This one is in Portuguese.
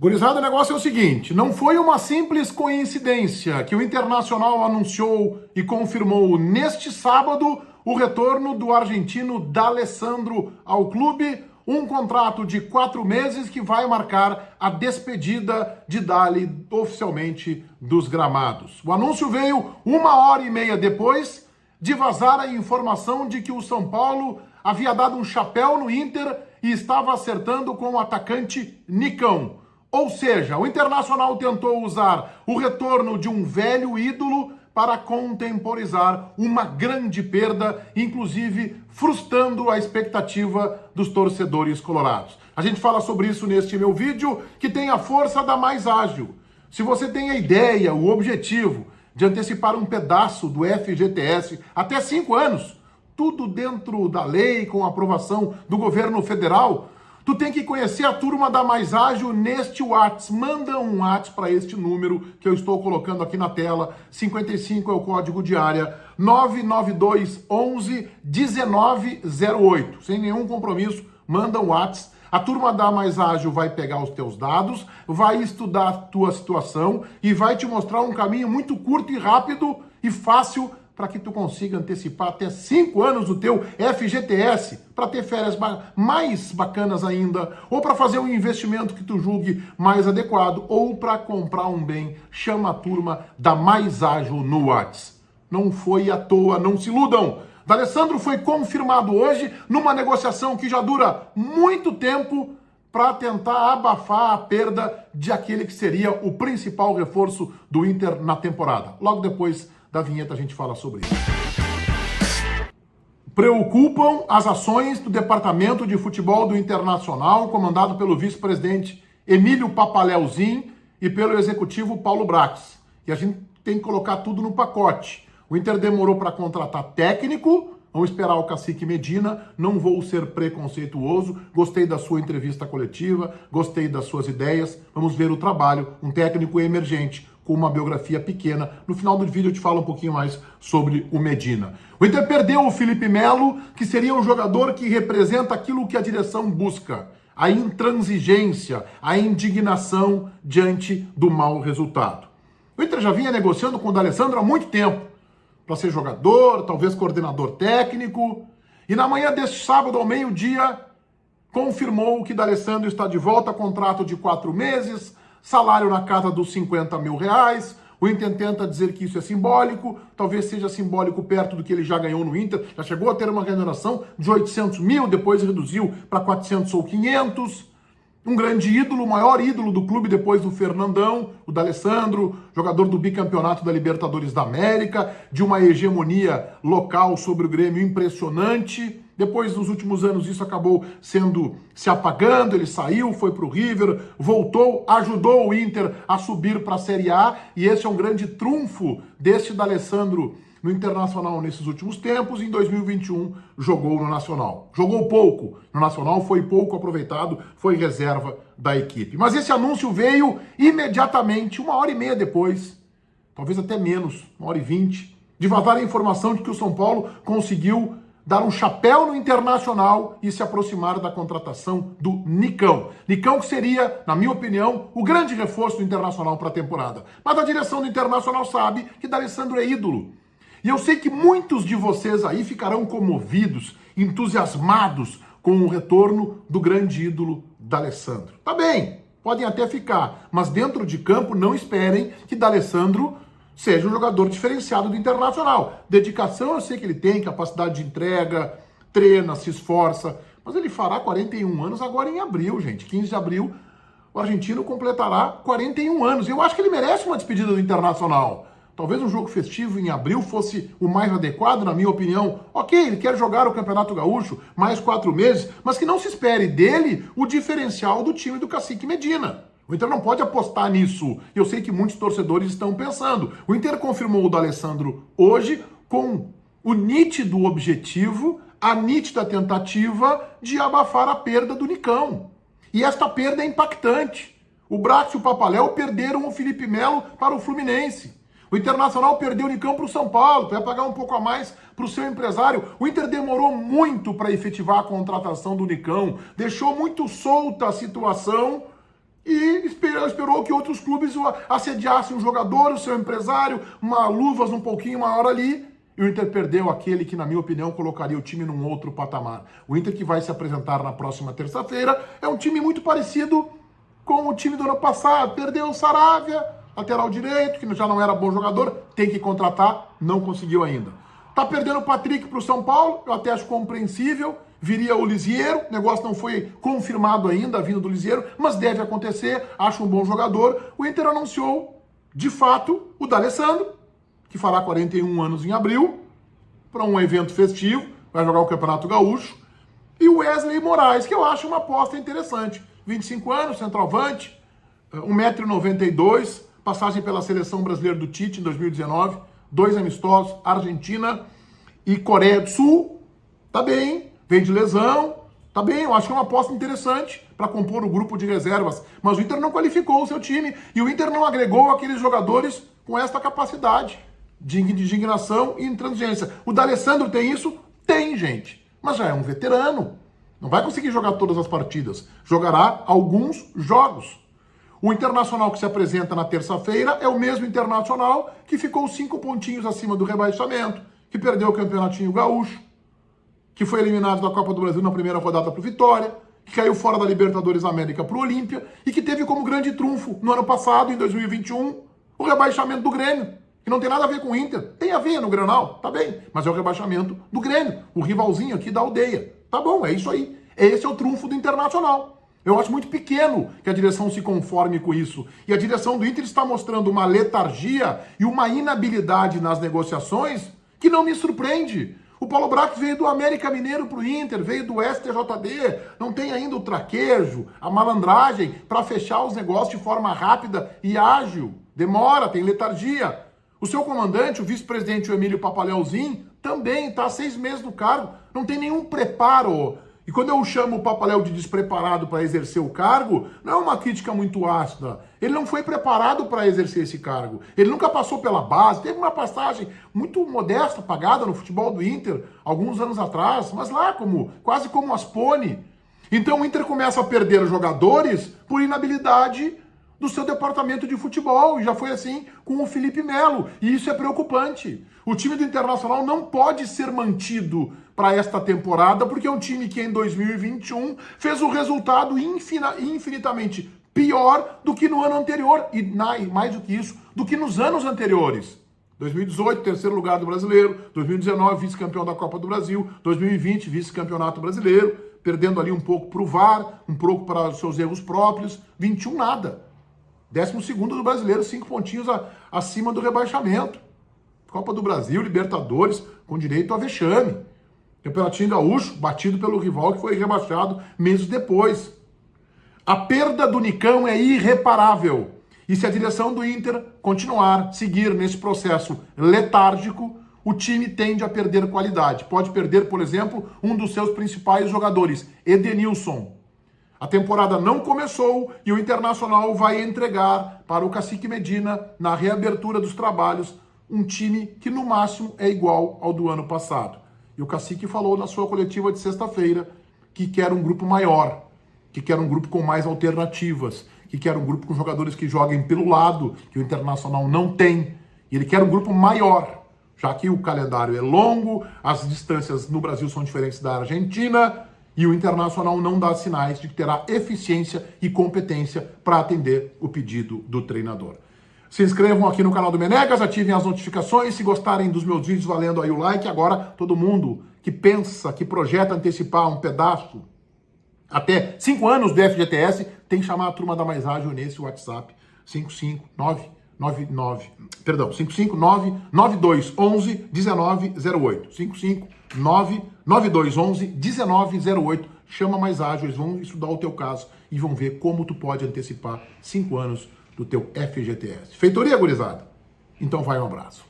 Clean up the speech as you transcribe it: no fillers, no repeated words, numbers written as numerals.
Gurizada, o negócio é o seguinte, não foi uma simples coincidência que o Internacional anunciou e confirmou neste sábado o retorno do argentino D'Alessandro ao clube, um contrato de 4 meses que vai marcar a despedida de Dali oficialmente dos gramados. O anúncio veio 1h30 depois de vazar a informação de que o São Paulo havia dado um chapéu no Inter e estava acertando com o atacante Nicão. Ou seja, o Internacional tentou usar o retorno de um velho ídolo para contemporizar uma grande perda, inclusive frustrando a expectativa dos torcedores colorados. A gente fala sobre isso neste meu vídeo, que tem a força da mais ágil. Se você tem a ideia, o objetivo de antecipar um pedaço do FGTS até 5 anos, tudo dentro da lei, com aprovação do governo federal, tu tem que conhecer a turma da Mais Ágil neste WhatsApp. Manda um WhatsApp para este número que eu estou colocando aqui na tela. 55 é o código de área 992 11 1908. Sem nenhum compromisso, manda um WhatsApp. A turma da Mais Ágil vai pegar os teus dados, vai estudar a tua situação e vai te mostrar um caminho muito curto e rápido e fácil para que tu consiga antecipar até 5 anos o teu FGTS, para ter férias mais bacanas ainda, ou para fazer um investimento que tu julgue mais adequado, ou para comprar um bem. Chama a turma da Mais Ágil no WhatsApp. Não foi à toa, não se iludam. D'Alessandro foi confirmado hoje numa negociação que já dura muito tempo para tentar abafar a perda de aquele que seria o principal reforço do Inter na temporada. Logo depois da vinheta a gente fala sobre isso. Preocupam as ações do Departamento de Futebol do Internacional, comandado pelo vice-presidente Emílio Papaleuzinho e pelo executivo Paulo Brax. E a gente tem que colocar tudo no pacote. O Inter demorou para contratar técnico, vamos esperar o Cacique Medina, não vou ser preconceituoso, gostei da sua entrevista coletiva, gostei das suas ideias, vamos ver o trabalho, um técnico emergente, com uma biografia pequena. No final do vídeo eu te falo um pouquinho mais sobre o Medina. O Inter perdeu o Felipe Melo, que seria um jogador que representa aquilo que a direção busca, a intransigência, a indignação diante do mau resultado. O Inter já vinha negociando com o D'Alessandro há muito tempo, para ser jogador, talvez coordenador técnico, e na manhã deste sábado ao meio-dia confirmou que D'Alessandro está de volta, contrato de 4 meses, salário na casa dos 50 mil reais. O Inter tenta dizer que isso é simbólico, talvez seja simbólico perto do que ele já ganhou no Inter, já chegou a ter uma remuneração de 800 mil, depois reduziu para 400 ou 500. Um grande ídolo, o maior ídolo do clube depois do Fernandão, o D'Alessandro, jogador do bicampeonato da Libertadores da América, de uma hegemonia local sobre o Grêmio impressionante. Depois, nos últimos anos, isso acabou se apagando, ele saiu, foi para o River, voltou, ajudou o Inter a subir para a Série A, e esse é um grande trunfo deste D'Alessandro no Internacional nesses últimos tempos. Em 2021 jogou no Nacional. Jogou pouco no Nacional, foi pouco aproveitado, foi reserva da equipe. Mas esse anúncio veio imediatamente, 1h30 depois, talvez até menos, 1h20, de vazar a informação de que o São Paulo conseguiu dar um chapéu no Internacional e se aproximar da contratação do Nicão. Nicão que seria, na minha opinião, o grande reforço do Internacional para a temporada. Mas a direção do Internacional sabe que D'Alessandro é ídolo. E eu sei que muitos de vocês aí ficarão comovidos, entusiasmados com o retorno do grande ídolo D'Alessandro. Tá bem, podem até ficar, mas dentro de campo não esperem que D'Alessandro seja um jogador diferenciado do Internacional. Dedicação eu sei que ele tem, capacidade de entrega, treina, se esforça, mas ele fará 41 anos agora em abril, gente. 15 de abril, o argentino completará 41 anos. Eu acho que ele merece uma despedida do Internacional. Talvez um jogo festivo em abril fosse o mais adequado, na minha opinião. Ok, ele quer jogar o Campeonato Gaúcho mais 4 meses, mas que não se espere dele o diferencial do time do Cacique Medina. O Inter não pode apostar nisso. Eu sei que muitos torcedores estão pensando. O Inter confirmou o D'Alessandro hoje com o nítido objetivo, a nítida tentativa de abafar a perda do Nicão. E esta perda é impactante. O Brax e o Papaléu perderam o Felipe Melo para o Fluminense. O Internacional perdeu o Nicão para o São Paulo, vai pagar um pouco a mais para o seu empresário. O Inter demorou muito para efetivar a contratação do Nicão, deixou muito solta a situação e esperou que outros clubes assediassem um jogador, o seu empresário, luvas um pouquinho maior ali, e o Inter perdeu aquele que, na minha opinião, colocaria o time num outro patamar. O Inter que vai se apresentar na próxima terça-feira é um time muito parecido com o time do ano passado. Perdeu o Saravia, lateral direito, que já não era bom jogador, tem que contratar, não conseguiu ainda. Tá perdendo o Patrick para o São Paulo, eu até acho compreensível. Viria o Lisieiro, o negócio não foi confirmado ainda, a vinda do Lisieiro, mas deve acontecer, acho um bom jogador. O Inter anunciou, de fato, o D'Alessandro, que fará 41 anos em abril, para um evento festivo, vai jogar o Campeonato Gaúcho, e o Wesley Moraes, que eu acho uma aposta interessante. 25 anos, centroavante, 1,92 m, passagem pela Seleção Brasileira do Tite em 2019, 2 amistosos, Argentina e Coreia do Sul, tá bem. Vem de lesão, tá bem, eu acho que é uma aposta interessante para compor o grupo de reservas. Mas o Inter não qualificou o seu time e o Inter não agregou aqueles jogadores com esta capacidade de indignação e intransigência. O D'Alessandro tem isso? Tem, gente. Mas já é um veterano. Não vai conseguir jogar todas as partidas. Jogará alguns jogos. O Internacional que se apresenta na terça-feira é o mesmo Internacional que ficou 5 pontinhos acima do rebaixamento, que perdeu o Campeonatinho Gaúcho, que foi eliminado da Copa do Brasil na primeira rodada para o Vitória, que caiu fora da Libertadores América para o Olímpia e que teve como grande trunfo no ano passado, em 2021, o rebaixamento do Grêmio, que não tem nada a ver com o Inter. Tem a ver no Grenal, tá bem, mas é o rebaixamento do Grêmio, o rivalzinho aqui da aldeia. Tá bom, é isso aí. Esse é o trunfo do Internacional. Eu acho muito pequeno que a direção se conforme com isso. E a direção do Inter está mostrando uma letargia e uma inabilidade nas negociações que não me surpreende. O Paulo Brax veio do América Mineiro para o Inter, veio do STJD, não tem ainda o traquejo, a malandragem para fechar os negócios de forma rápida e ágil. Demora, tem letargia. O seu comandante, o vice-presidente Emílio Papaléuzinho, também está há 6 meses no cargo, não tem nenhum preparo. E quando eu chamo o Papaléu de despreparado para exercer o cargo, não é uma crítica muito ácida. Ele não foi preparado para exercer esse cargo. Ele nunca passou pela base. Teve uma passagem muito modesta, pagada no futebol do Inter, alguns anos atrás, mas lá quase como Aspone. Então o Inter começa a perder jogadores por inabilidade do seu departamento de futebol. E já foi assim com o Felipe Melo. E isso é preocupante. O time do Internacional não pode ser mantido para esta temporada, porque é um time que em 2021 fez um resultado infinitamente pior do que no ano anterior, e mais do que isso, do que nos anos anteriores. 2018, terceiro lugar do Brasileiro, 2019, vice-campeão da Copa do Brasil, 2020, vice-campeonato brasileiro, perdendo ali um pouco para o VAR, um pouco para os seus erros próprios, 21 nada. 12º do Brasileiro, 5 pontinhos acima do rebaixamento. Copa do Brasil, Libertadores, com direito a vexame. Campeonatinho Gaúcho, batido pelo rival que foi rebaixado meses depois. A perda do Nicão é irreparável. E se a direção do Inter seguir nesse processo letárgico, o time tende a perder qualidade. Pode perder, por exemplo, um dos seus principais jogadores, Edenilson. A temporada não começou e o Internacional vai entregar para o Cacique Medina, na reabertura dos trabalhos, um time que no máximo é igual ao do ano passado. E o Cacique falou na sua coletiva de sexta-feira que quer um grupo maior, que quer um grupo com mais alternativas, que quer um grupo com jogadores que joguem pelo lado, que o Internacional não tem. E ele quer um grupo maior, já que o calendário é longo, as distâncias no Brasil são diferentes da Argentina, e o Internacional não dá sinais de que terá eficiência e competência para atender o pedido do treinador. Se inscrevam aqui no canal do Menegas, ativem as notificações, se gostarem dos meus vídeos, valendo aí o like. Agora, todo mundo que pensa, que projeta antecipar um pedaço até 5 anos do FGTS, tem que chamar a turma da Mais Ágil nesse WhatsApp, 55992111908. 55992111908. Chama Mais Ágil, eles vão estudar o teu caso e vão ver como tu pode antecipar 5 anos do teu FGTS. Feitoria, gurizada? Então vai, um abraço.